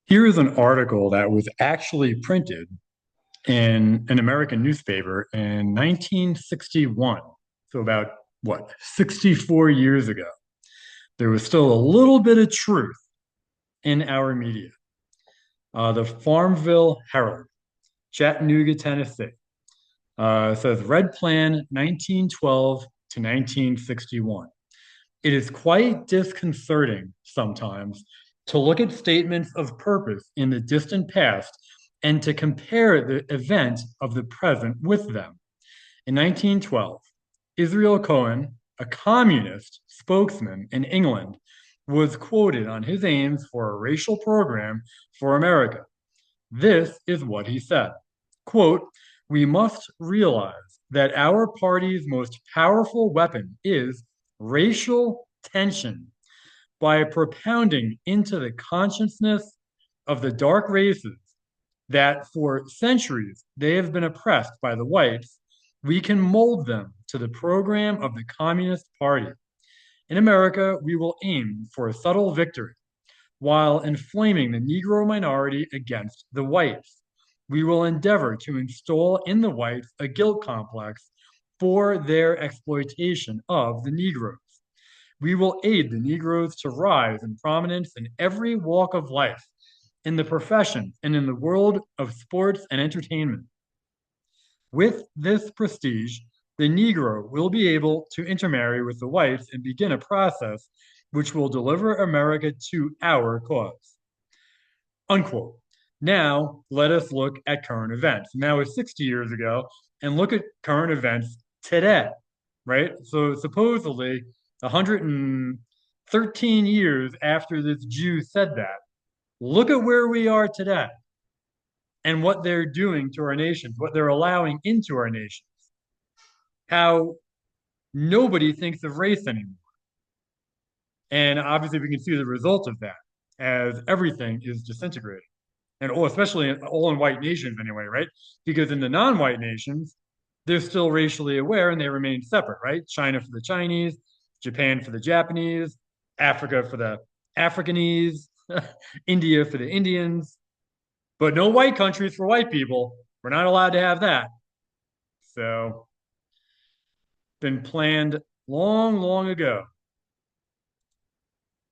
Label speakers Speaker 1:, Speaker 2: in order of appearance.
Speaker 1: Here is an article that was actually printed in an American newspaper in 1961. So about what, 64 years ago. There was still a little bit of truth in our media. The Farmville Herald, Chattanooga, Tennessee, says Red Plan 1912 to 1961. It is quite disconcerting sometimes to look at statements of purpose in the distant past and to compare the event of the present with them. In 1912, Israel Cohen, a communist spokesman in England, was quoted on his aims for a racial program for America. This is what he said. Quote, "We must realize that our party's most powerful weapon is racial tension. By propounding into the consciousness of the dark races that for centuries they have been oppressed by the whites, we can mold them to the program of the Communist Party. In America, we will aim for a subtle victory while inflaming the Negro minority against the whites. We will endeavor to install in the whites a guilt complex for their exploitation of the Negroes. We will aid the Negroes to rise in prominence in every walk of life, in the profession, and in the world of sports and entertainment. With this prestige, the Negro will be able to intermarry with the whites and begin a process which will deliver America to our cause." Unquote. Now, let us look at current events. Now it's 60 years ago, and look at current events today, right? So supposedly 113 years after this Jew said that, look at where we are today and what they're doing to our nations, what they're allowing into our nations, how nobody thinks of race anymore. And obviously, we can see the result of that as everything is disintegrating. And especially in all in white nations anyway, right? Because in the non-white nations, they're still racially aware and they remain separate, right? China for the Chinese, Japan for the Japanese, Africa for the Africanese, India for the Indians, but no white countries for white people. We're not allowed to have that. So, been planned long, long ago.